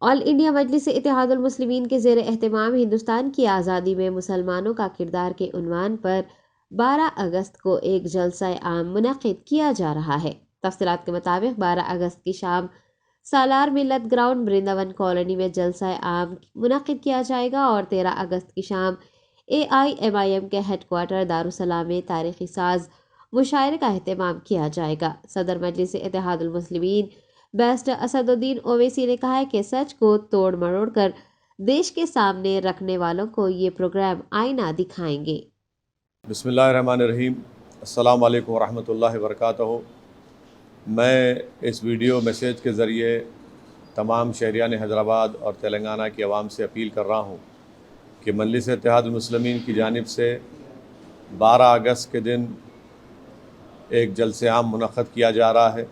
آل India مجلس اتحاد المسلمین کے زیر اہتمام ہندوستان کی آزادی میں مسلمانوں کا کردار کے عنوان پر 12 اگست کو ایک جلسہ عام منعقد کیا جا رہا ہے۔ تفصیلات کے مطابق 12 اگست کی شام سالار ملت گراؤنڈ برنداون کالونی میں جلسہ عام منعقد کیا جائے گا اور 13 اگست کی شام AIMIM کے ہیڈ کوارٹر دارالسلام میں تاریخی ساز مشاعرے کا اہتمام کیا جائے گا۔ صدر مجلس اتحاد المسلمین بیرسٹر اسد الدین اویسی نے کہا ہے کہ سچ کو توڑ مروڑ کر دیش کے سامنے رکھنے والوں کو یہ پروگرام آئینہ دکھائیں گے۔ بسم اللہ الرحمن الرحیم۔ السلام علیکم ورحمۃ اللہ وبرکاتہ۔ میں اس ویڈیو میسیج کے ذریعے تمام شہریان حیدرآباد اور تلنگانہ کی عوام سے اپیل کر رہا ہوں کہ مجلس اتحاد المسلمین کی جانب سے 12 اگست کے دن ایک جلسہ عام منعقد کیا جا رہا ہے،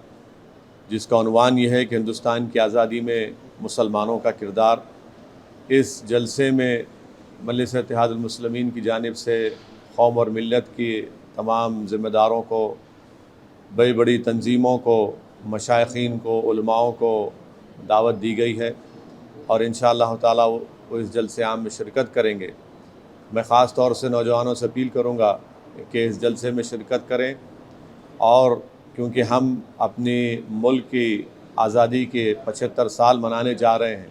جس کا عنوان یہ ہے کہ ہندوستان کی آزادی میں مسلمانوں کا کردار۔ اس جلسے میں مجلس اتحاد المسلمین کی جانب سے قوم اور ملت کی تمام ذمہ داروں کو، بڑی بڑی تنظیموں کو، مشائخین کو، علماؤں کو دعوت دی گئی ہے اور انشاءاللہ تعالیٰ وہ اس جلسے عام میں شرکت کریں گے۔ میں خاص طور سے نوجوانوں سے اپیل کروں گا کہ اس جلسے میں شرکت کریں، اور کیونکہ ہم اپنی ملک کی آزادی کے 75 سال منانے جا رہے ہیں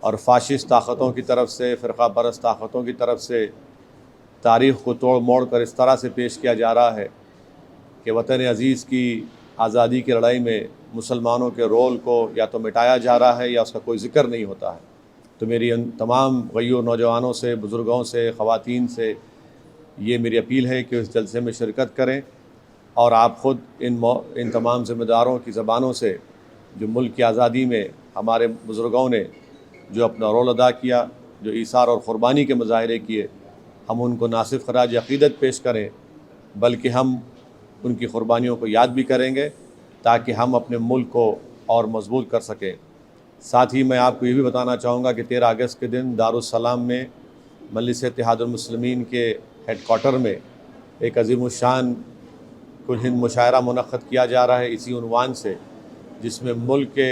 اور فاشسٹ طاقتوں کی طرف سے، فرقہ پرست طاقتوں کی طرف سے تاریخ کو توڑ موڑ کر اس طرح سے پیش کیا جا رہا ہے کہ وطن عزیز کی آزادی کی لڑائی میں مسلمانوں کے رول کو یا تو مٹایا جا رہا ہے یا اس کا کوئی ذکر نہیں ہوتا ہے۔ تو میری ان تمام غیور نوجوانوں سے، بزرگوں سے، خواتین سے یہ میری اپیل ہے کہ اس جلسے میں شرکت کریں، اور آپ خود ان تمام ذمہ داروں کی زبانوں سے جو ملک کی آزادی میں ہمارے بزرگوں نے جو اپنا رول ادا کیا، جو ایثار اور قربانی کے مظاہرے کیے، ہم ان کو نہ صرف خراج عقیدت پیش کریں بلکہ ہم ان کی قربانیوں کو یاد بھی کریں گے تاکہ ہم اپنے ملک کو اور مضبوط کر سکیں۔ ساتھ ہی میں آپ کو یہ بھی بتانا چاہوں گا کہ 13 اگست کے دن دارالسلام میں مجلس اتحاد المسلمین کے ہیڈ کوارٹر میں ایک عظیم الشان کل ہند مشاعرہ منعقد کیا جا رہا ہے اسی عنوان سے، جس میں ملک کے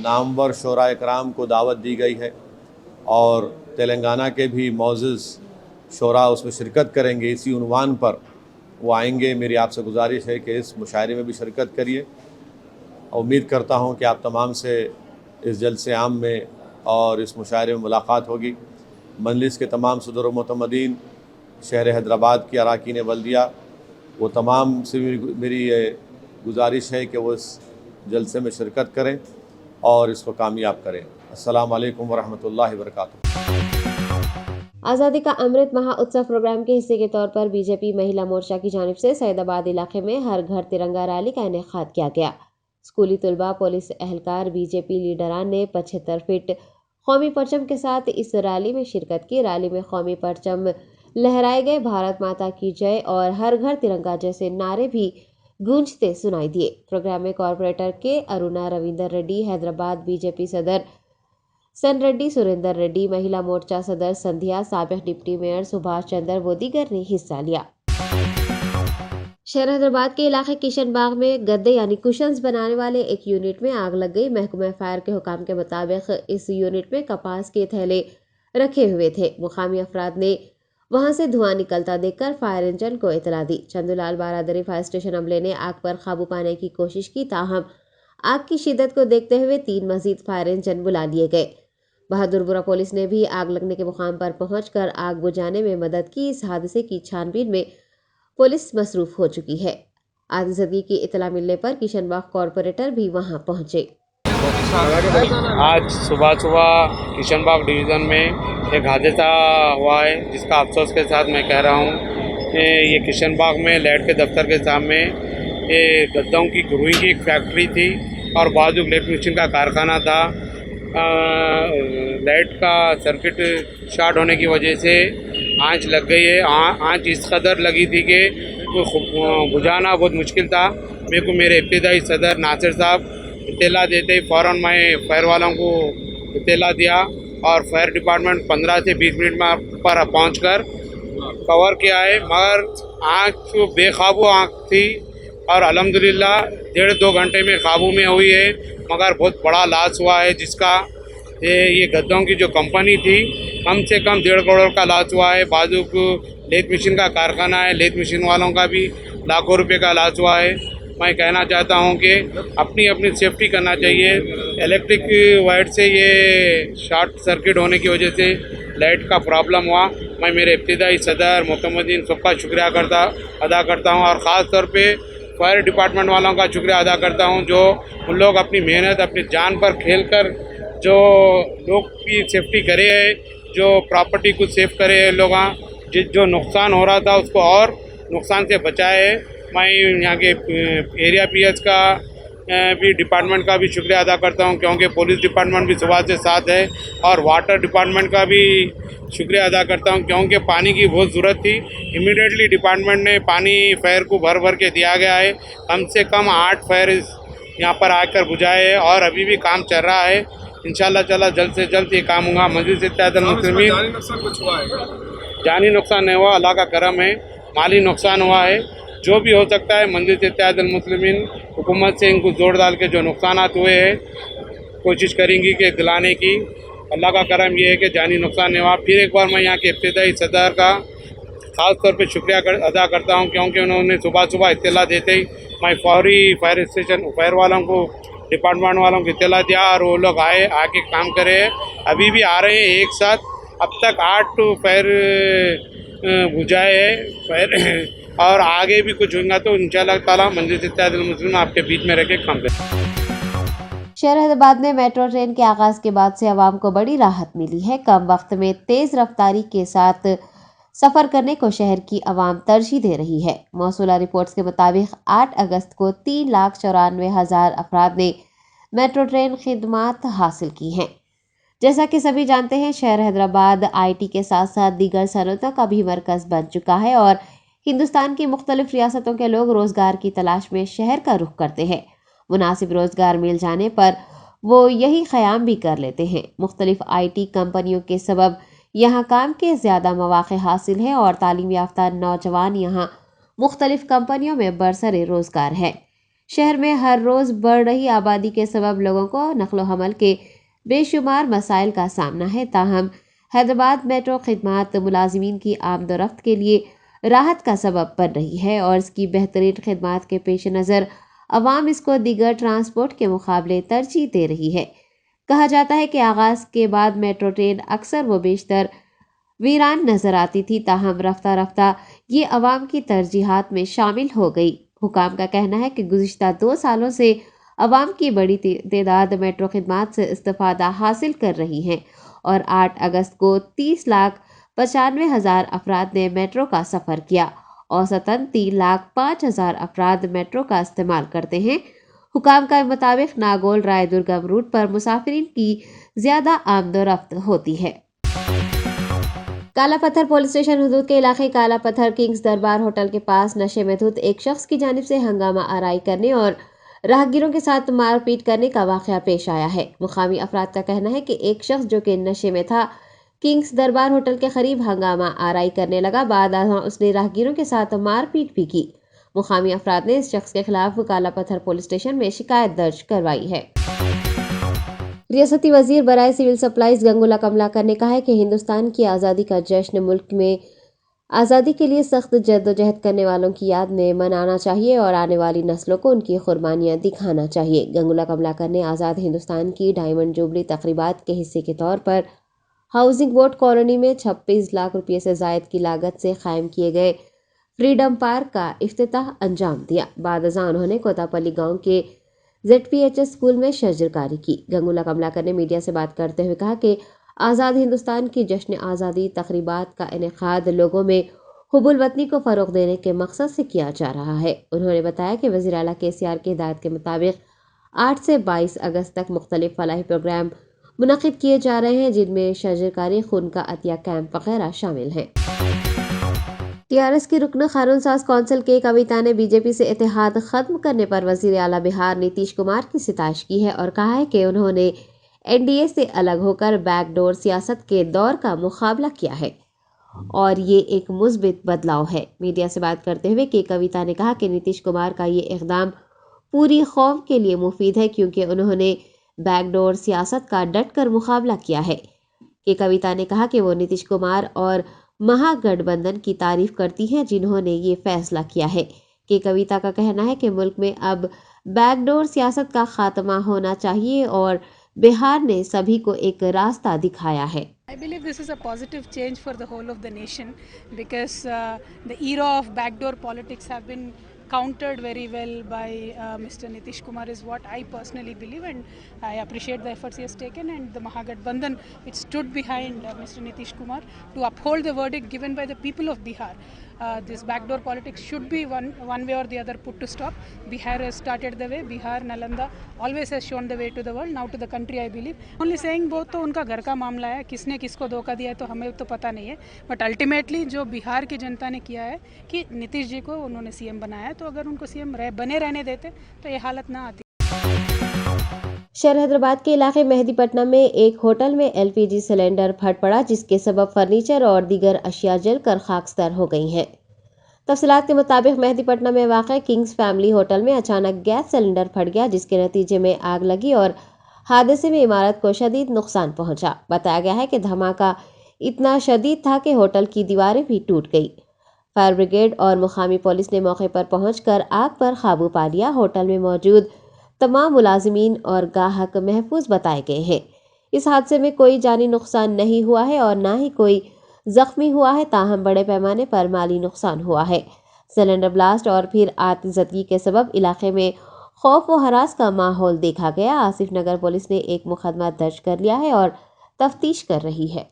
نامور شعراء کرام کو دعوت دی گئی ہے اور تلنگانہ کے بھی معزز شعراء اس میں شرکت کریں گے۔ اسی عنوان پر وہ آئیں گے۔ میری آپ سے گزارش ہے کہ اس مشاعرے میں بھی شرکت کریے۔ امید کرتا ہوں کہ آپ تمام سے اس جلسے عام میں اور اس مشاعرے میں ملاقات ہوگی۔ مجلس کے تمام صدر و معتمدین، شہر حیدرآباد کی اراکین بلدیہ، وہ تمام سے میری یہ گزارش ہے کہ وہ اس جلسے میں شرکت کریں اور اس کو کامیاب کریں۔ السلام علیکم ورحمۃ اللہ وبرکاتہ۔ آزادی کا امرت مہا پروگرام کے حصے کے طور پر بی جے پی مہیلا مورچہ کی جانب سے سید آباد علاقے میں ہر گھر ترنگا ریلی کا انعقاد کیا گیا۔ اسکولی طلباء، پولیس اہلکار، بی جے پی لیڈران نے 75 فٹ قومی پرچم کے ساتھ اس ریلی میں شرکت کی۔ ریلی میں قومی پرچم لہرائے گئے، بھارت ماتا کی جے اور ہر گھر ترنگا جیسے نعرے بھی گونجتے سنائی دیے۔ پروگرام میں کارپوریٹر کے Aruna Ravinder Reddy, Hyderabad B J P صدر سن ریڈی، سریندر ریڈی، مہیلا مورچہ صدر سندھیا، سابق ڈپٹی میئر سبھاش چندر و دیگر نے حصہ لیا۔ شہر حیدرآباد کے علاقے کشن باغ میں گدے یعنی کشنز بنانے والے ایک یونٹ میں آگ لگ گئی۔ محکمہ فائر کے حکام کے مطابق اس یونٹ میں کپاس کے تھیلے رکھے ہوئے تھے۔ مقامی افراد نے وہاں سے دھواں نکلتا دیکھ کر فائر انجن کو اطلاع دی۔ چندولال بارادری فائر اسٹیشن عملے نے آگ پر قابو پانے کی کوشش کی، تاہم آگ کی شدت کو دیکھتے ہوئے 3 مزید فائر انجن بلا لیے گئے۔ بہادرپورہ پولیس نے بھی آگ لگنے کے مقام پر پہنچ کر آگ بجھانے میں مدد کی۔ اس حادثے کی چھان بین میں پولیس مصروف ہو چکی ہے۔ آتشزدگی کی اطلاع ملنے پر کشن باغ کارپوریٹر بھی وہاں پہنچے۔ آج صبح کشن باغ ڈویژن میں ایک حادثہ ہوا ہے، جس کا افسوس کے ساتھ میں کہہ رہا ہوں کہ یہ کشن باغ میں لائٹ کے دفتر کے سامنے یہ گدوں کی گروئنگ کی ایک فیکٹری تھی اور بازو الیکٹریشین کا کارخانہ تھا۔ لائٹ کا سرکٹ شارٹ ہونے کی وجہ سے آنچ لگ گئی ہے۔ آنچ اس قدر لگی تھی کہ بجھانا بہت مشکل تھا۔ میرے کو میرے ابتدائی صدر ناصر صاحب اطلاع دیتے ہی فوراً میں فائر والوں کو اطلاع دیا اور فائر ڈپارٹمنٹ 15 سے 20 منٹ میں پر پہنچ کر کور کیا ہے، مگر آنچ بے قابو آنچ تھی اور الحمدللہ 1.5-2 گھنٹے میں قابو میں ہوئی ہے، مگر بہت بڑا لاس ہوا ہے، جس کا ये गद्दों की जो कंपनी थी, कम से कम 1.5 करोड़ का लॉस हुआ है। बाजू को लेथ मशीन का कारखाना है, लेथ मशीन वालों का भी लाखों रुपए का लॉस हुआ है। मैं कहना चाहता हूं कि अपनी अपनी सेफ्टी करना चाहिए। इलेक्ट्रिक वायर से ये शॉर्ट सर्किट होने की वजह से लाइट का प्रॉब्लम हुआ। मैं मेरे इब्तिदाई सदर मोहतमदीन सबका शुक्रिया अदा करता हूं, और ख़ास तौर पे फायर डिपार्टमेंट वालों का शुक्रिया अदा करता हूं, जो उन लोग अपनी मेहनत अपनी जान पर खेल कर जो लोग की सेफ्टी करे है, जो प्रॉपर्टी को सेफ करे है, लोग जो नुकसान हो रहा था उसको और नुकसान से बचाए है। मैं यहाँ के एरिया पीएच का भी डिपार्टमेंट का भी शुक्रिया अदा करता हूँ, क्योंकि पुलिस डिपार्टमेंट भी सुबह से साथ है, और वाटर डिपार्टमेंट का भी शुक्रिया अदा करता हूँ, क्योंकि पानी की बहुत ज़रूरत थी। इमीडिएटली डिपार्टमेंट ने पानी फायर को भर के दिया गया है। कम से कम 8 फायर यहाँ पर आकर बुझाए है, और अभी भी काम चल रहा है। इंशाल्लाह जल्द से जल्द ये काम होगा। मस्जिद इत्तेहादुल मुस्लिमीन जानी नुकसान नहीं हुआ, अल्लाह का करम है। माली नुकसान हुआ है, जो भी हो सकता है मस्जिद इत्तेहादुल मुस्लिमीन हुकूमत से इनको जोड़ डाल के जो नुकसान हुए हैं कोशिश करेंगी कि दिलाने की। अल्लाह का करम ये है कि जानी नुकसान नहीं हुआ। फिर एक बार मैं यहाँ के इब्तिदाई सदर का ख़ास तौर पे शुक्रिया अदा करता हूँ, क्योंकि उन्होंने सुबह इत्तला देते ही मैं फौरी फायर स्टेशन फायर वालों को डिपार्टमेंट वालों को इत्तला दिया, और वो लोग आके काम करे हैं। अभी भी आ रहे हैं एक साथ। अब तक 8 फायर बुझाए हैं फायर, और आगे भी कुछ होगा तो इंशाअल्लाह ताला मस्जिद इत्तेहादुल मुस्लिमीन आपके बीच में रह के काम करें। शहर हैदराबाद में मेट्रो ट्रेन के आगाज के बाद से आवाम को बड़ी राहत मिली है। कम वक्त में तेज रफ्तारी के साथ सफर करने को शहर की आवाम तरजीह दे रही है। मौसूला रिपोर्ट्स के मुताबिक 8 अगस्त को 3,94,000 अफराद ने मेट्रो ट्रेन खिदमात हासिल की हैं। जैसा कि सभी जानते हैं, शहर हैदराबाद आईटी के साथ साथ दीगर सनतों का भी मरकज बन चुका है, और हिंदुस्तान की मुख्तलिफ रियासतों के लोग रोजगार की तलाश में शहर का रुख करते हैं। मुनासिब रोजगार मिल जाने पर वो यही ख़याम भी कर लेते हैं। मुख्तलिफ आईटी कंपनियों के सबब यहाँ काम के ज़्यादा मौक़े हासिल हैं, और तालीम याफ्ता नौजवान यहाँ मुख्तलिफ कंपनियों में बरसरे रोज़गार है। शहर में हर रोज़ बढ़ रही आबादी के सबब लोगों को नक़्ल हमल के बेशुमार मसाइल का सामना है। ताहम हैदराबाद मेट्रो खिदमात मुलाजिमीन की आमदोरफ्त के लिए राहत का सबब बन रही है, और इसकी बेहतरीन खिदमात के पेश नज़र अवाम इसको दीगर ट्रांसपोर्ट के मुकाबले तरजीह दे रही है। कहा जाता है कि आगाज़ के बाद मेट्रो ट्रेन अक्सर व बेशतर वीरान नज़र आती थी, ताहम रफ्ता रफ्ता ये अवाम की तरजीहात में शामिल हो गई। हुकाम का कहना है कि गुज़िश्ता 2 सालों से अवाम की बड़ी तादाद मेट्रो खिदमात से इस्तिफ़ादा हासिल कर रही हैं, और 8 अगस्त को 30,95,000 अफराद ने मेट्रो का सफ़र किया। औसतन 3,05,000 अफराद मेट्रो का इस्तेमाल करते हैं। हुकाम का मुताबिक नागोल राय दुर्गम रूट पर मुसाफिरीन की ज़्यादा आमदोरफ्त होती है। काला पत्थर पुलिस स्टेशन हदूद के इलाके काला पत्थर किंग्स दरबार होटल के पास नशे में धुत एक शख्स की जानिब से हंगामा आराई करने और राहगीरों के साथ मारपीट करने का वाक़या पेश आया है। मुकामी अफराद का कहना है कि एक शख्स जो कि नशे में था किंग्स दरबार होटल के करीब हंगामा आराई करने लगा। बाद उसने राहगीरों के साथ मारपीट भी की। मुकामी अफराद ने इस शख्स के खिलाफ काला पत्थर पुलिस स्टेशन में शिकायत दर्ज करवाई है। रियासती वजीर बराए सिविल सप्लाईज गंगुला कमलाकर ने कहा है कि हिंदुस्तान की आज़ादी का जश्न मुल्क में आज़ादी के लिए सख्त जद्दोजहद करने वालों की याद में मनाना चाहिए, और आने वाली नस्लों को उनकी कुर्बानियाँ दिखाना चाहिए। गंगुला कमलाकर ने आज़ाद हिंदुस्तान की डायमंड जुबली तकरीबात के हिस्से के तौर पर हाउसिंग बोर्ड कॉलोनी में 26 लाख रुपये से ज़ायद की लागत से कायम किए गए फ्रीडम पार्क का इफ्तिताह अंजाम दिया। बाद अज़ां उन्होंने कोतापल्ली गांव के ZPHS स्कूल में शजरकारी की। गंगुला कमलाकर ने मीडिया से बात करते हुए कहा कि आज़ाद हिंदुस्तान की जश्न आज़ादी तकरीबात का इनेकाद लोगों में हुब्बुल वतनी को फ़रोग़ देने के मकसद से किया जा रहा है। उन्होंने बताया कि वज़ीर आला KCR की हिदायत के मुताबिक 8 से 22 अगस्त तक मुख्तलिफ फलाही प्रोग्राम मुनक़िद किए जा रहे हैं, जिनमें शजरकारी, खून का अतिया कैंप वगैरह शामिल हैं। TRS की रुकन क़ानून साज कौंसिल के कविता ने BJP से इत्तेहाद ख़त्म करने पर वज़ीर आला बिहार नीतीश कुमार की सिताइश की है, और कहा है कि उन्होंने NDA से अलग होकर बैकडोर सियासत के दौर का मुकाबला किया है, और ये एक मुस्बित बदलाव है। मीडिया से बात करते हुए के कविता ने कहा कि नीतीश कुमार का ये इक़दाम पूरी कौम के लिए मुफीद है, क्योंकि उन्होंने بیک ڈور سیاست کا ڈٹ کر مقابلہ کیا ہے۔ کے کویتا نے کہا کہ وہ نتیش کمار اور مہا گٹھ بندھن کی تعریف کرتی ہیں جنہوں نے یہ فیصلہ کیا ہے۔ کے کویتا کا کہنا ہے کہ ملک میں اب بیک ڈور سیاست کا خاتمہ ہونا چاہیے اور بہار نے سبھی کو ایک راستہ دکھایا ہے۔ I believe this is a positive change for the whole of the nation because the era of backdoor politics have been countered very well by Mr. Nitish Kumar is what I personally believe, and I appreciate the efforts he has taken, and the Mahagathbandhan which stood behind Mr. Nitish Kumar to uphold the verdict given by the people of Bihar. This backdoor politics should be one way or the other put to stop. Bihar has started the way. Bihar, Nalanda always has shown the way to the world, now to the country I believe. Only saying वो तो उनका घर का मामला है, किसने किसको धोखा दिया है तो हमें तो पता नहीं है, बट अल्टीमेटली जो बिहार की जनता ने किया है कि नीतीश जी को उन्होंने सीएम बनाया है, तो अगर उनको सीएम बने रहने देते तो ये हालत ना आती। شہر حیدرآباد کے علاقے مہدی پٹنم میں ایک ہوٹل میں LPG سلنڈر پھٹ پڑا جس کے سبب فرنیچر اور دیگر اشیاء جل کر خاکستر ہو گئی ہیں۔ تفصیلات کے مطابق مہدی پٹنم میں واقع کنگز فیملی ہوٹل میں اچانک گیس سلنڈر پھٹ گیا جس کے نتیجے میں آگ لگی اور حادثے میں عمارت کو شدید نقصان پہنچا۔ بتایا گیا ہے کہ دھماکہ اتنا شدید تھا کہ ہوٹل کی دیواریں بھی ٹوٹ گئی۔ فائر بریگیڈ اور مقامی پولیس نے موقع پر پہنچ کر آگ پر قابو پا لیا۔ ہوٹل میں موجود تمام ملازمین اور گاہک محفوظ بتائے گئے ہیں۔ اس حادثے میں کوئی جانی نقصان نہیں ہوا ہے اور نہ ہی کوئی زخمی ہوا ہے، تاہم بڑے پیمانے پر مالی نقصان ہوا ہے۔ سلنڈر بلاسٹ اور پھر آتش زدگی کے سبب علاقے میں خوف و ہراس کا ماحول دیکھا گیا۔ آصف نگر پولیس نے ایک مقدمہ درج کر لیا ہے اور تفتیش کر رہی ہے۔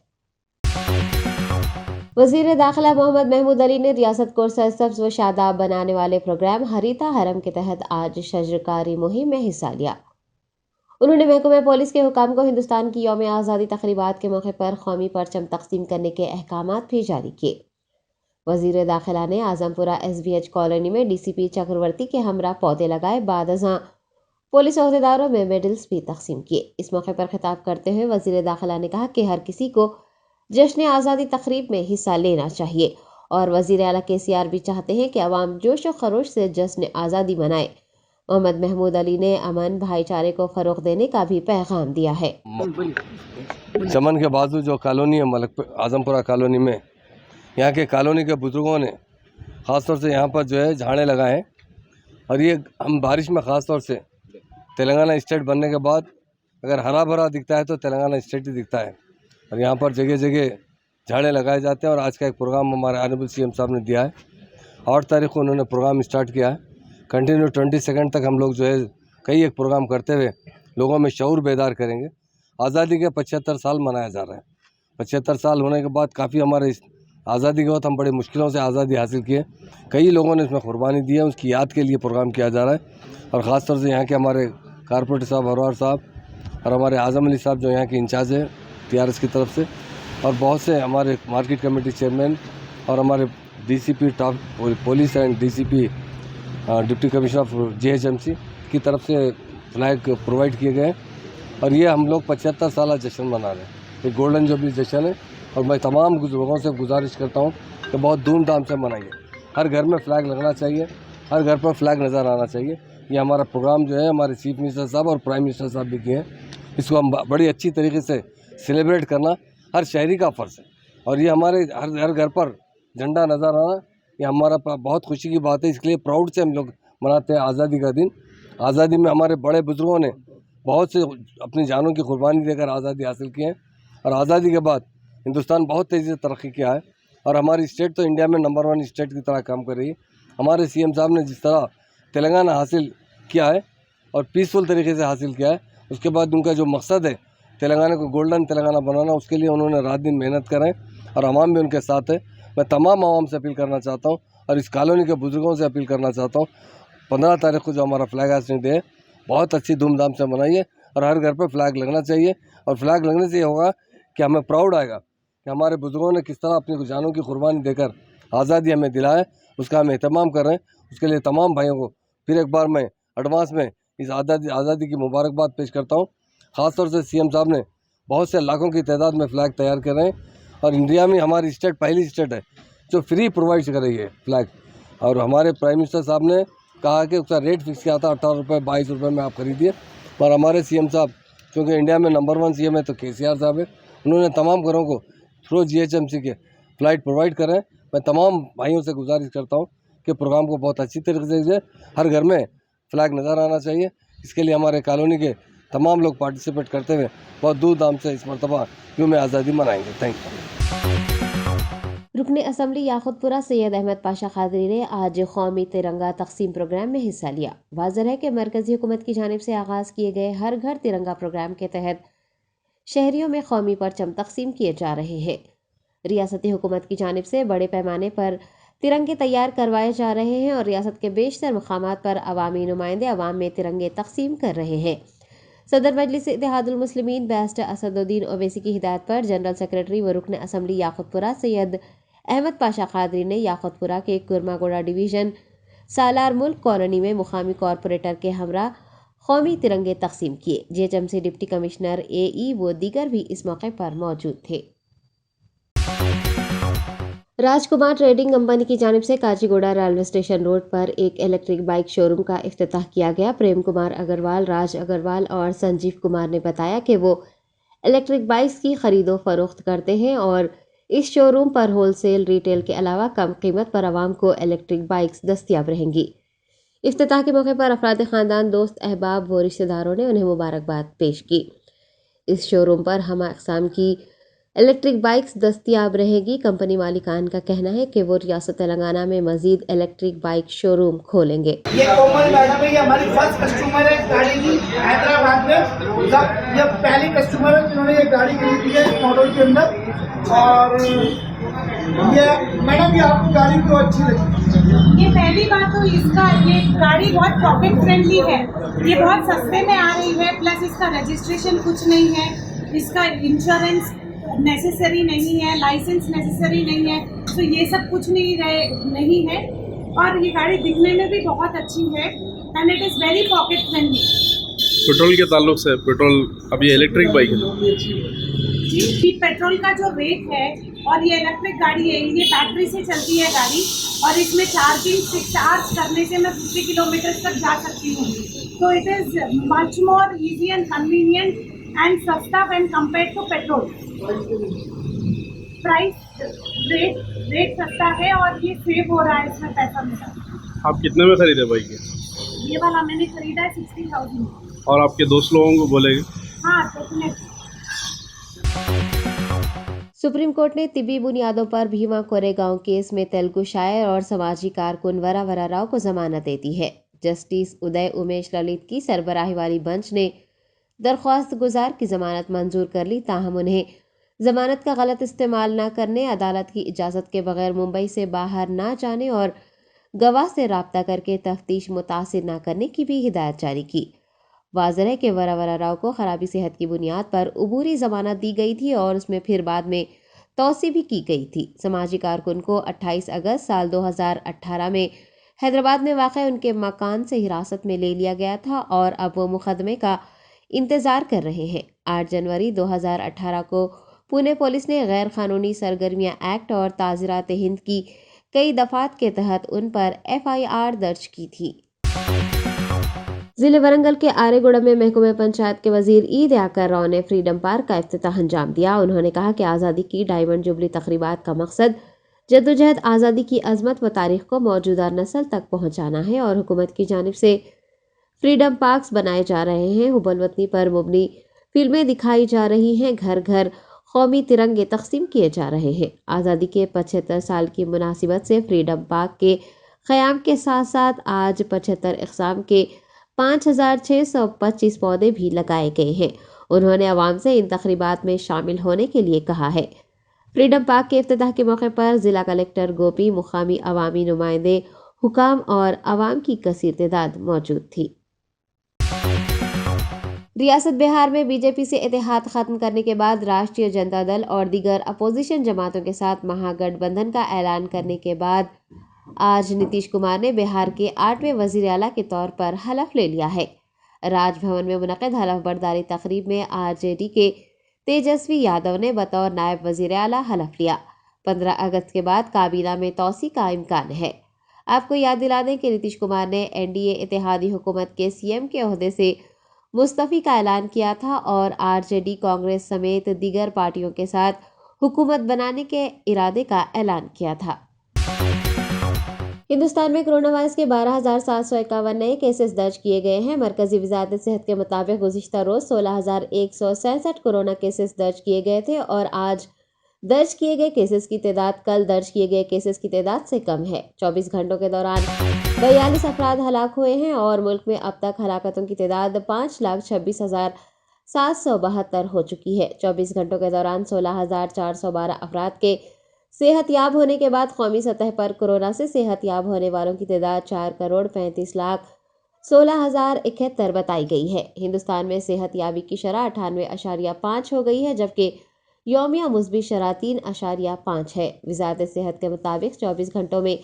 وزیر داخلہ محمد محمود علی نے ریاست کو سرسبز و شاداب بنانے والے پروگرام ہریتا ہرم کے تحت آج شجرکاری مہم میں حصہ لیا۔ انہوں نے محکمہ پولیس کے حکام کو ہندوستان کی یوم آزادی تقریبات کے موقع پر قومی پرچم تقسیم کرنے کے احکامات بھی جاری کیے۔ وزیر داخلہ نے اعظم پورہ SBH کالونی میں DCP چکرورتی کے ہمراہ پودے لگائے، بعد ازاں پولیس عہدیداروں میں میڈلز بھی تقسیم کیے۔ اس موقع پر خطاب کرتے ہوئے وزیر داخلہ نے کہا کہ ہر کسی کو جشن آزادی تقریب میں حصہ لینا چاہیے اور وزیر اعلیٰ KCR بھی چاہتے ہیں کہ عوام جوش و خروش سے جشن آزادی منائے۔ محمد محمود علی نے امن بھائی چارے کو فروغ دینے کا بھی پیغام دیا ہے۔ چمن کے بازو جو کالونی ہے اعظم پورہ کالونی میں، یہاں کے کالونی کے بزرگوں نے خاص طور سے یہاں پر جو ہے جھاڑے لگائے ہیں، اور یہ ہم بارش میں خاص طور سے تلنگانہ اسٹیٹ بننے کے بعد اگر ہرا بھرا دکھتا ہے تو تلنگانہ اسٹیٹ ہی دکھتا ہے، اور یہاں پر جگہ جگہ جھاڑے لگائے جاتے ہیں۔ اور آج کا ایک پروگرام ہمارے آنریبل CM صاحب نے دیا ہے، 8 تاریخ کو انہوں نے پروگرام اسٹارٹ کیا ہے۔ کنٹینیو 20 سیکنڈ تک ہم لوگ جو ہے کئی ایک پروگرام کرتے ہوئے لوگوں میں شعور بیدار کریں گے۔ آزادی کے 75 سال منایا جا رہا ہے۔ 75 سال ہونے کے بعد کافی ہمارے اس آزادی کے وقت ہم بڑے مشکلوں سے آزادی حاصل کیے، کئی لوگوں نے اس میں قربانی دی ہے، اس کی یاد کے لیے پروگرام کیا جا رہا ہے۔ اور خاص طور سے یہاں کے ہمارے کارپوریٹر صاحب ہروار صاحب اور ہمارے اعظم علی صاحب جو یہاں کے انچارج ہیں TRS کی طرف سے، اور بہت سے ہمارے مارکیٹ کمیٹی چیئرمین اور ہمارے DCP top police and DCP deputy commissioner of GHMC کی طرف سے فلیگ پرووائڈ کیے گئے ہیں، اور یہ ہم لوگ 75 سالہ جشن منا رہے ہیں۔ یہ گولڈن جوبلی جشن ہے، اور میں تمام لوگوں سے گزارش کرتا ہوں کہ بہت دھوم دھام سے منائیے۔ ہر گھر میں فلیگ لگنا چاہیے، ہر گھر پر فلیگ نظر آنا چاہیے۔ یہ ہمارا پروگرام جو ہے ہمارے چیف منسٹر صاحب اور پرائم منسٹر صاحب بھی کیے ہیں، اس کو ہم بڑی اچھی طریقے سے سیلیبریٹ کرنا ہر شہری کا فرض ہے، اور یہ ہمارے ہر گھر پر جھنڈا نظر آنا یہ ہمارا بہت خوشی کی بات ہے۔ اس لیے پراؤڈ سے ہم لوگ مناتے ہیں آزادی کا دن۔ آزادی میں ہمارے بڑے بزرگوں نے بہت سے اپنی جانوں کی قربانی دے کر آزادی حاصل کی ہے، اور آزادی کے بعد ہندوستان بہت تیزی سے ترقی کیا ہے، اور ہماری اسٹیٹ تو انڈیا میں نمبر 1 اسٹیٹ کی طرح کام کر رہی ہے۔ ہمارے CM صاحب نے جس طرح تلنگانہ حاصل کیا ہے اور پیسفل طریقے سے حاصل کیا ہے، اس کے بعد ان کا جو مقصد ہے تلنگانہ کو گولڈن تلنگانہ بنانا، اس کے لیے انہوں نے رات دن محنت کریں، اور عوام بھی ان کے ساتھ ہے۔ میں تمام عوام سے اپیل کرنا چاہتا ہوں، اور اس کالونی کے بزرگوں سے اپیل کرنا چاہتا ہوں، 15 تاریخ کو جو ہمارا فلیگ ہاسٹنگ ڈے ہے بہت اچھی دھوم دھام سے منائیے، اور ہر گھر پہ فلیگ لگنا چاہیے۔ اور فلیگ لگنے سے یہ ہوگا کہ ہمیں پراؤڈ آئے گا کہ ہمارے بزرگوں نے کس طرح اپنی جانوں کی قربانی دے کر آزادی ہمیں دلایا، اس کا ہم اہتمام کر رہے ہیں۔ اس کے لیے تمام بھائیوں کو پھر ایک بار میں ایڈوانس میں اس آزادی کی مبارکباد پیش کرتا ہوں۔ خاص طور سے CM صاحب نے بہت سے لاکھوں کی تعداد میں فلیگ تیار کر رہے ہیں، اور انڈیا میں ہماری اسٹیٹ پہلی اسٹیٹ ہے جو فری پرووائڈ کر رہی ہے فلیگ۔ اور ہمارے پرائم منسٹر صاحب نے کہا کہ اس کا ریٹ فکس کیا تھا 18 روپے 22 روپے میں آپ خریدیے، اور ہمارے CM صاحب क्योंकि इंडिया में नंबर 1 CM है तो KCR साहब है। उन्होंने तमाम घरों को थ्रू GHMC के फ़्लाइट प्रोवाइड करें। मैं तमाम भाइयों से गुजारिश करता हूँ कि प्रोग्राम को बहुत अच्छी तरीके से हर घर में फ्लैग नज़र आना चाहिए। इसके लिए हमारे कॉलोनी के तमाम लोग पार्टिसिपेट करते हुए बहुत धूमधाम से इस मरतबा यूम आज़ादी मनाएंगे। Thank you. रुकन असम्बली याकुतपुरा सैयद अहमद पाशा खादरी ने आज कौमी तिरंगा तकसीम प्रोग्राम में हिस्सा लिया। वाज़ेह है कि मरकज़ी हुकूमत की जानिब से आगाज़ किए गए हर घर तिरंगा प्रोग्राम के तहत शहरियों में कौमी परचम तकसीम किए जा रहे हैं। रियासती हुकूमत की जानिब से बड़े पैमाने पर तिरंगे तैयार करवाए जा रहे हैं और रियासत के बेशतर मकामात पर अवामी नुमाइंदे अवाम में तिरंगे तकसीम कर रहे हैं। सदर मजलिस इत्तेहादुल मुस्लिमीन बैरिस्टर असदुद्दीन ओवैसी की हिदायत पर जनरल सेक्रेटरी व रुकन असम्बली याकुतपुरा सैयद अहमद पाशा खादरी ने याकुतपुरा के कुरमागोड़ा डिवीज़न सालार मुल्क कॉलोनी में मुकामी कॉरपोरेटर के हमरा कौमी तिरंगे तकसीम किए। GHMC डिप्टी कमिश्नर AE व दीगर भी इस मौके पर मौजूद थे। राजकुमार ट्रेडिंग कंपनी की जानिब से काचीगुड़ा रेलवे स्टेशन रोड पर एक इलेक्ट्रिक बाइक शोरूम का इफ्तिताह किया गया। प्रेम कुमार अग्रवाल, राज अग्रवाल और संजीव कुमार ने बताया कि वो इलेक्ट्रिक बाइक्स की खरीदो फरोख्त करते हैं और इस शोरूम पर होलसेल रिटेल के अलावा कम कीमत पर आवाम को इलेक्ट्रिक बाइक्स दस्तियाब रहेंगी। इफ्तिताह के मौके पर अफराद ख़ानदान, दोस्त, अहबाब व रिश्तेदारों ने उन्हें मुबारकबाद पेश की। इस शोरूम पर हम अक़साम की इलेक्ट्रिक बाइक्स दस्तियाब रहेगी। कंपनी मालिकान का कहना है कि वो रियासत तेलंगाना में मजीद इलेक्ट्रिक बाइक शोरूम खोलेंगे। ये कोमल मैडम है, ये हमारी फर्स्ट कस्टमर है गाड़ी की हैदराबाद में। ये पहली कस्टमर है जिन्होंने ये गाड़ी खरीदी है इस मॉडल के अंदर। और ये मैडम ये आपको गाड़ी क्यों अच्छी लगी? ये पहली बात तो इसका ये गाड़ी बहुत पॉकेट फ्रेंडली है, ये बहुत सस्ते में आ रही है, प्लस इसका रजिस्ट्रेशन कुछ नहीं है, इसका इंश्योरेंस नेसेसरी नहीं है, लाइसेंस नेसेसरी नहीं है, तो ये सब कुछ नहीं है। और ये गाड़ी दिखने में भी बहुत अच्छी है and it is very pocket friendly. Petrol के ताल्लुक से पेट्रोल अब ये इलेक्ट्रिक बाइक है जी, पेट्रोल का जो रेट है और ये इलेक्ट्रिक गाड़ी है, ये बैटरी से चलती है गाड़ी और इसमें चार्ज करने से मैं 50 किलोमीटर तक जा सकती हूँ। तो it is much more easy and convenient and सस्ता when compared to petrol. Price rate सस्ता है और ये सेव हो रहा है इसमें पैसा मेरा। आप कितने में खरीदे बाइक ये वाला मैंने खरीदा है 60,000। और आपके दोस्त लोगों को बोलेंगे? हाँ, डेफिनेटली। सुप्रीम कोर्ट ने तिब्बी बुनियादों पर भीमा कोरेगांव केस में तेलुगु शायर और समाजी कारकुन वरावरा राव को जमानत दे दी है। जस्टिस उदय उमेश ललित की सरबराही वाली बेंच ने दरख्वास्त गुजार की जमानत मंजूर कर ली, ताहम उन्हें जमानत का गलत इस्तेमाल न करने, अदालत की इजाज़त के बगैर मुंबई से बाहर ना जाने और गवाह से राब्ता करके तफ्तीश मुतासिर न करने की भी हिदायत जारी की। वाज़ेह है कि वरावरा राव को खराबी सेहत की बुनियाद पर उबूरी जमानत दी गई थी और उसमें फिर बाद में तौसी भी की गई थी। समाजी कारकुन को 28 अगस्त साल 2018 में हैदराबाद में वाक़ उनके मकान से हिरासत में ले लिया गया था और अब वो मुकदमे का इंतज़ार कर रहे हैं। 8 जनवरी 2018 को पुणे पुलिस ने गैर कानूनी सरगर्मियां एक्ट और ताज़ीरात हिंद की कई दफ़ात के तहत उन पर FIR दर्ज की थी। जिले वरंगल के आरेगुड़ा में महकमे पंचायत के वजीर ई दयाकर राव ने फ्रीडम पार्क का इफ्तिताह अंजाम दिया। उन्होंने कहा कि आज़ादी की डायमंड जुबली तकरीबात का मकसद जद्दोजहद आज़ादी की अजमत व तारीख को मौजूदा नस्ल तक पहुँचाना है और हुकूमत की जानिब से फ्रीडम पार्क्स बनाए जा रहे हैं। हुब्बुल वतनी पर मुबनी फिल्में दिखाई जा रही हैं, घर घर कौमी तिरंगे तकसीम किए जा रहे हैं। आज़ादी के 75 साल की मुनासिबत से फ्रीडम पार्क के क़याम के साथ साथ आज 75 अक़साम के 5,625 पौधे भी लगाए गए हैं। उन्होंने आवाम से इन तकरीबात में शामिल होने के लिए कहा है। फ्रीडम पार्क के इफ्तिताह के मौके पर ज़िला कलेक्टर गोपी, मुकामी अवामी नुमाइंदे, हुकाम और आवाम की कसीर तादाद मौजूद थी। रियासत बिहार में बीजेपी से इत्तेहाद खत्म करने के बाद राष्ट्रीय जनता दल और दीगर अपोजिशन जमातों के साथ महागठबंधन का ऐलान करने के बाद आज नीतीश कुमार ने बिहार के 8वें वज़ीर आला के तौर पर हलफ ले लिया है। राजभवन में मुनक़िद हलफ बर्दारी तकरीब में RJD के तेजस्वी यादव ने बतौर नायब वज़ीर आला हलफ लिया। 15 अगस्त के बाद काबीना में तौसी का इम्कान है। आपको याद दिला दें कि नीतीश कुमार ने NDA इत्तेहादी हुकूमत के CM के ओहदे से मुस्तफ़ी का ऐलान किया था और आरजेडी, कांग्रेस समेत दीगर पार्टियों के साथ हुकूमत बनाने के इरादे का ऐलान किया था। हिंदुस्तान में कोरोना वायरस के 12,751 नए केसेस दर्ज किए गए हैं। मरकजी वजारत सेहत के मुताबिक गुज़िश्ता रोज 16,167 कोरोना केसेस दर्ज किए गए थे और आज दर्ज किए गए केसेस की तादाद कल दर्ज किए गए केसेस की तादाद से कम है। 24 घंटों के दौरान 42 अफराद हलाक हुए हैं और मुल्क में अब तक हलाकतों की तादाद 5,26,772 हो चुकी है। 24 घंटों के दौरान 16,412 अफराद के सेहतयाब होने के बाद कौमी सतह पर कोरोना से सेहतयाब होने वालों की तादाद 4,35,16,071 बताई गई है। हिंदुस्तान में सेहतयाबी की शरह 98.5 हो गई है, जबकि यौमिया मुस्बी शरह 3.5 है। वजारत सेहत के मुताबिक 24 घंटों में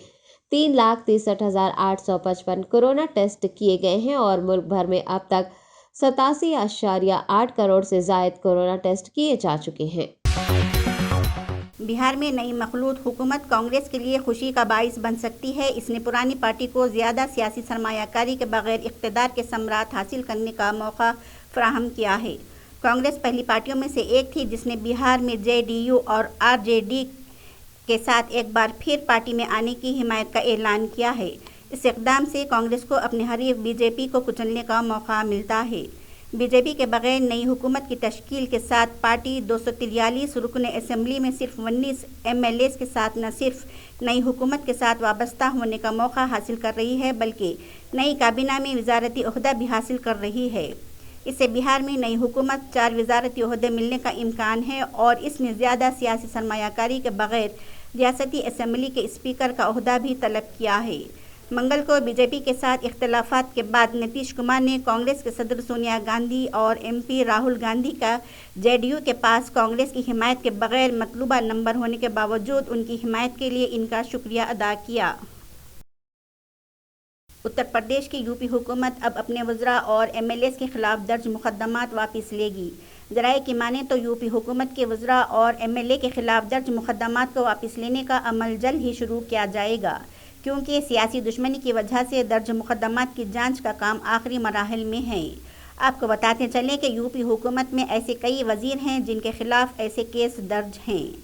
3,63,855 कोरोना टेस्ट किए गए हैं और मुल्क भर में अब तक 87.8 करोड़ से ज़ायद कोरोना टेस्ट किए जा चुके हैं। बिहार में नई मखलूत हुकूमत कांग्रेस के लिए खुशी का बाइस बन सकती है। इसने पुरानी पार्टी को ज़्यादा सियासी सरमायाकारी के बगैर इक़्तिदार के सम्राट हासिल करने का मौका फराहम किया है। कांग्रेस पहली पार्टियों में से एक थी जिसने बिहार में जेडीयू और आरजेडी के साथ एक बार फिर पार्टी में आने की हिमायत का ऐलान किया है। इस इक़दाम से कांग्रेस को अपने हरीफ बीजेपी को कुचलने का मौका मिलता है। बीजेपी के बगैर नई हुकूमत की तश्कील के साथ पार्टी 243 रुकन असम्बली में सिर्फ 19 एमएलएस के साथ न सिर्फ नई हुकूमत के साथ वाबस्ता होने का मौका हासिल कर रही है, बल्कि नई काबीना में वजारती ओहदा भी हासिल कर रही है। इससे बिहार में नई हुकूमत 4 वजारती ओहदे मिलने का इम्कान है और इसने ज़्यादा सियासी सरमायाकारी के बगैर रियासती असम्बली के स्पीकर का ओहदा भी तलब किया है। मंगल को बीजेपी के साथ इख्तलाफात के बाद नीतीश कुमार ने कांग्रेस के सदर सोनिया गांधी और एमपी राहुल गांधी का जेडीयू के पास कांग्रेस की हिमायत के बगैर मतलूबा नंबर होने के बावजूद उनकी हिमायत के लिए इनका शुक्रिया अदा किया। उत्तर प्रदेश की यूपी हुकूमत अब अपने वज़रा और एमएलएस के खिलाफ दर्ज मुकदमात वापस लेगी। ज़राए की माने तो यूपी हुकूमत के वज़रा और एमएलए के खिलाफ दर्ज मुकदमात को वापस लेने का अमल जल्द ही शुरू किया जाएगा, क्योंकि सियासी दुश्मनी की वजह से दर्ज मुकदमात की जांच का काम आखिरी मराहल में है। आपको बताते चलें कि यूपी हुकूमत में ऐसे कई वज़ीर हैं जिनके खिलाफ ऐसे केस दर्ज हैं।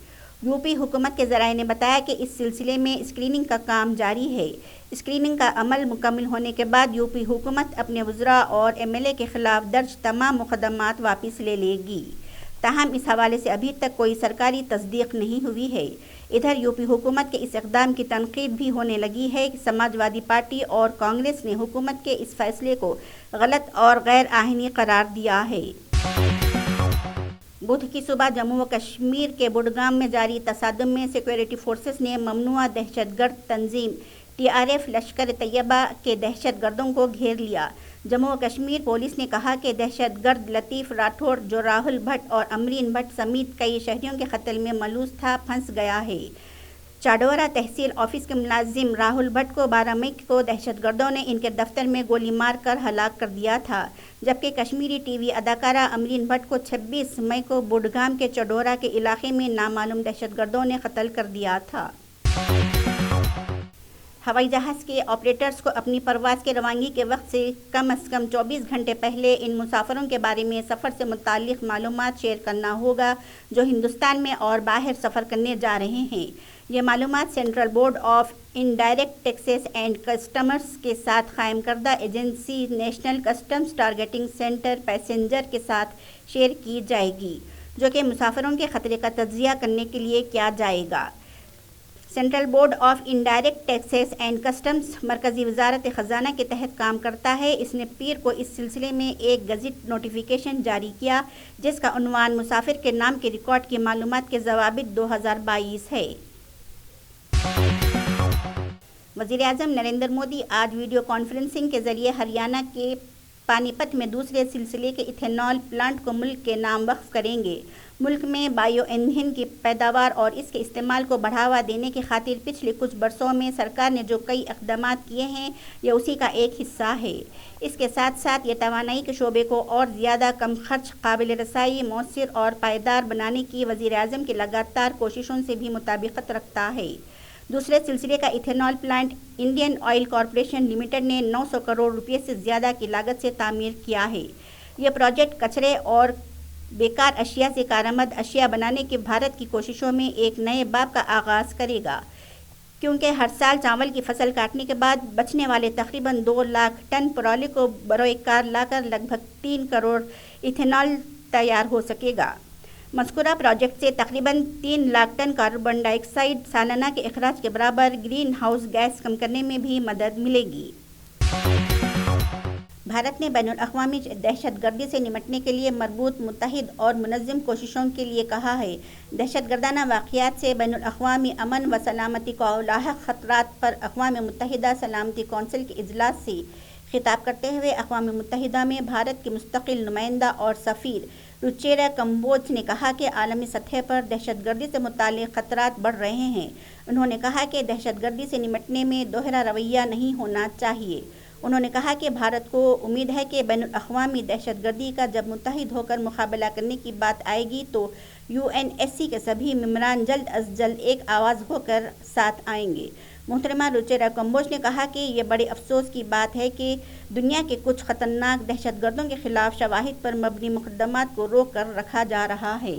यूपी हुकूमत के ज़राए ने बताया कि इस सिलसिले में स्क्रीनिंग का काम जारी है। स्क्रीनिंग का अमल मुकम्मल होने के बाद यूपी हुकूमत अपने वज़रा और एमएलए के खिलाफ दर्ज तमाम मुकदमात वापस ले लेगी। ताहम इस हवाले से अभी तक कोई सरकारी तस्दीक नहीं हुई है। इधर यूपी हुकूमत के इस इक़दाम की तनकीद भी होने लगी है कि समाजवादी पार्टी और कांग्रेस ने हुकूमत के इस फैसले को गलत और गैर आईनी करार दिया है। बुध की सुबह जम्मू व कश्मीर के बुडगाम में जारी तसादुम में सिक्योरिटी फोर्सेस ने ममनुआ दहशतगर्द तंजीम टीआरएफ लश्कर तैयबा के दहशतगर्दों को घेर लिया। जम्मू व कश्मीर पुलिस ने कहा कि दहशतगर्द लतीफ़ राठौड़, जो राहुल भट्ट और अमरीन भट्ट समेत कई शहरियों के कत्ल में मलूस था, फंस गया है। चाडोरा तहसील ऑफिस के मुलाजिम राहुल भट्ट को 12 मई को दहशतगर्दों ने इनके दफ्तर में गोली मारकर हलाक कर दिया था, जबकि कश्मीरी टीवी अदाकारा अमरीन भट्ट को 26 मई को बुडगाम के चाडोरा के इलाके में नामालूम दहशतगर्दों ने कत्ल कर दिया था। हवाई जहाज़ के ऑपरेटर्स को अपनी परवाज़ के रवानगी के वक्त से कम 24 घंटे पहले इन मुसाफिरों के बारे में सफ़र से मुताल्लिक़ मालूमात शेयर करना होगा जो हिंदुस्तान में और बाहर सफ़र करने जा रहे हैं। ये मालूमात central board of indirect taxes and customs के साथ कायम करदा agency national customs targeting centre passenger के साथ शेयर की जाएगी, जो कि मुसाफिरों के ख़तरे का तज्ज़िया करने के लिए किया जाएगा। Central board of indirect taxes and customs मरकज़ी वजारत ख़जाना के तहत काम करता है। इसने पीर को इस सिलसिले में एक गज़ट नोटिफिकेशन जारी किया, जिसका उन्वान मुसाफिर के नाम के रिकॉर्ड की मालूमात के ज़वाबित 2022 है। वज़ीर आज़म नरेंद्र मोदी आज वीडियो कॉन्फ्रेंसिंग के ज़रिए हरियाणा के पानीपत में दूसरे सिलसिले के इथेनॉल प्लांट को मुल्क के नाम वक्फ करेंगे। मुल्क में बायो ईंधन की पैदावार और इसके इस्तेमाल को बढ़ावा देने की खातिर पिछले कुछ बरसों में सरकार ने जो कई इक़दाम किए हैं, ये उसी का एक हिस्सा है। इसके साथ साथ ये तवानाई के शोबे को और ज़्यादा कम खर्च, काबिल रसाई, मौसर और पायदार बनाने की वज़ीर आज़म की लगातार कोशिशों से भी मुताबिकत रखता है। दूसरे सिलसिले का ethanol plant Indian oil corporation limited ने 900 करोड़ रुपये से ज़्यादा की लागत से तामीर किया है। یہ پروجیکٹ کچرے اور بیکار اشیاء سے کارآمد اشیاء بنانے کی بھارت کی کوششوں میں ایک نئے باب کا آغاز کرے گا، کیونکہ ہر سال چاول کی فصل کاٹنے کے بعد بچنے والے تقریباً 2 لاکھ ٹن پرالی کو بروئے کار لا کر لگ بھگ 3 کروڑ ایتھنال تیار ہو سکے گا۔ مذکورہ پروجیکٹ سے تقریباً 3 لاکھ ٹن کاربن ڈائی آکسائیڈ سالانہ کے اخراج کے برابر گرین ہاؤس گیس کم کرنے میں بھی مدد ملے گی۔ بھارت نے بین الاقوامی دہشت گردی سے نمٹنے کے لیے مربوط متحد اور منظم کوششوں کے لیے کہا ہے۔ دہشت گردانہ واقعات سے بین الاقوامی امن و سلامتی کو لاحق خطرات پر اقوام متحدہ سلامتی کونسل کے اجلاس سے خطاب کرتے ہوئے اقوام متحدہ میں بھارت کے مستقل نمائندہ اور سفیر روچیرا کمبوج نے کہا کہ عالمی سطح پر دہشت گردی سے متعلق خطرات بڑھ رہے ہیں۔ انہوں نے کہا کہ دہشت گردی سے نمٹنے میں دوہرا رویہ نہیں ہونا چاہیے۔ انہوں نے کہا کہ بھارت کو امید ہے کہ بین الاقوامی دہشت گردی کا جب متحد ہو کر مقابلہ کرنے کی بات آئے گی تو UNSC کے سبھی ممبران جلد از جلد ایک آواز ہو کر ساتھ آئیں گے۔ محترمہ روچیرا کمبوج نے کہا کہ یہ بڑے افسوس کی بات ہے کہ دنیا کے کچھ خطرناک دہشت گردوں کے خلاف شواہد پر مبنی مقدمات کو روک کر رکھا جا رہا ہے۔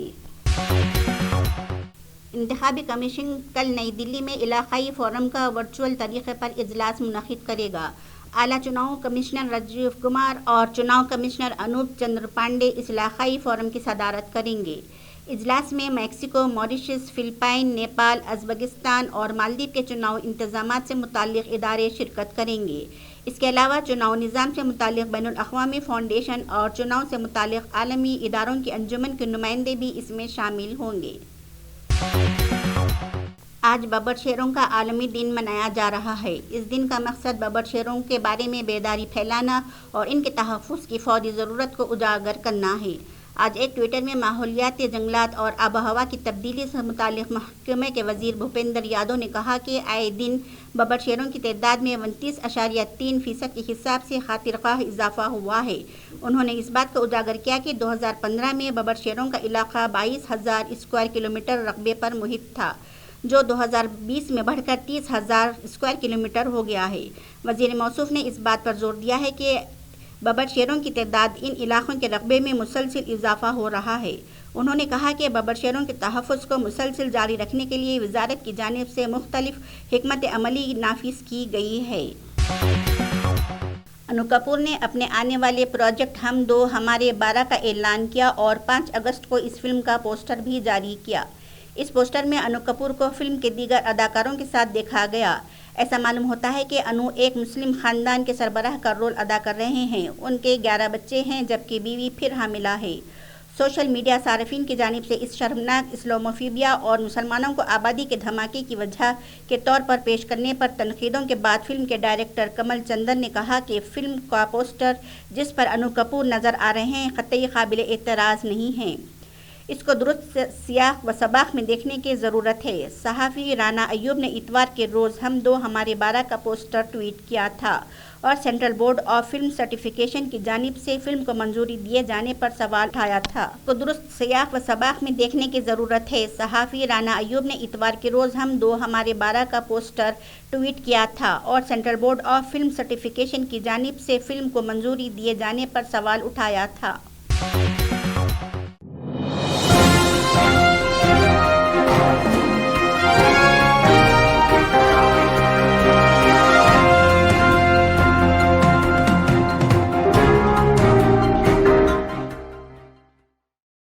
انتخابی کمیشن کل نئی دلی میں علاقائی فورم کا ورچوئل طریقے پر اجلاس منعقد کرے گا۔ اعلیٰ چناؤ کمشنر راجیو کمار اور چناؤ کمشنر انوپ چندر پانڈے اس علاقائی فورم کی صدارت کریں گے۔ اجلاس میں Mexico, Mauritius, Philippines, Nepal, Uzbekistan اور مالدیپ کے چناؤ انتظامات سے متعلق ادارے شرکت کریں گے۔ اس کے علاوہ چناؤ نظام سے متعلق بین الاقوامی فاؤنڈیشن اور چناؤ سے متعلق عالمی اداروں کی انجمن کے نمائندے بھی اس میں شامل ہوں گے۔ آج ببر شیروں کا عالمی دن منایا جا رہا ہے۔ اس دن کا مقصد ببر شیروں کے بارے میں بیداری پھیلانا اور ان کے تحفظ کی فوری ضرورت کو اجاگر کرنا ہے۔ آج ایک ٹویٹر میں ماحولیات، جنگلات اور آب و ہوا کی تبدیلی سے متعلق محکمے کے وزیر بھوپندر یادو نے کہا کہ آئے دن ببر شیروں کی تعداد میں 29.3% کے حساب سے خاطر خواہ اضافہ ہوا ہے۔ انہوں نے اس بات کو اجاگر کیا کہ 2015 میں ببر شیروں کا علاقہ 22,000 اسکوائر کلومیٹر رقبے پر محیط تھا، جو 2020 میں بڑھ کر 30,000 اسکوائر کلومیٹر ہو گیا ہے۔ وزیر موصوف نے اس بات پر زور دیا ہے کہ ببر شیروں کی تعداد ان علاقوں کے رقبے میں مسلسل اضافہ ہو رہا ہے۔ انہوں نے کہا کہ ببر شیروں کے تحفظ کو مسلسل جاری رکھنے کے لیے وزارت کی جانب سے مختلف حکمت عملی نافذ کی گئی ہے۔ انو کپور نے اپنے آنے والے پروجیکٹ ہم دو ہمارے 12 کا اعلان کیا اور 5 اگست کو اس فلم کا پوسٹر بھی جاری کیا۔ اس پوسٹر میں انو کپور کو فلم کے دیگر اداکاروں کے ساتھ دیکھا گیا۔ ایسا معلوم ہوتا ہے کہ انو ایک مسلم خاندان کے سربراہ کا رول ادا کر رہے ہیں۔ ان کے 11 بچے ہیں جبکہ بیوی پھر حاملہ ہے۔ سوشل میڈیا صارفین کی جانب سے اس شرمناک اسلاموفوبیا اور مسلمانوں کو آبادی کے دھماکے کی وجہ کے طور پر پیش کرنے پر تنقیدوں کے بعد فلم کے ڈائریکٹر کمل چندر نے کہا کہ فلم کا پوسٹر جس پر انو کپور نظر آ رہے ہیں قطعی قابل اعتراض نہیں ہے۔ اس کو درست سیاق و سباق میں دیکھنے کی ضرورت ہے۔ صحافی رانا ایوب نے اتوار کے روز ہم دو ہمارے 12 کا پوسٹر ٹویٹ کیا تھا اور central board of film certification کی جانب سے فلم کو منظوری دیے جانے پر سوال اٹھایا تھا۔ کو درست سیاق و سباق میں دیکھنے کی ضرورت ہے۔ صحافی رانا ایوب نے اتوار کے روز ہم دو ہمارے 12 کا پوسٹر ٹویٹ کیا تھا اور central board of film certification کی جانب سے فلم کو منظوری دیے جانے پر سوال اٹھایا تھا۔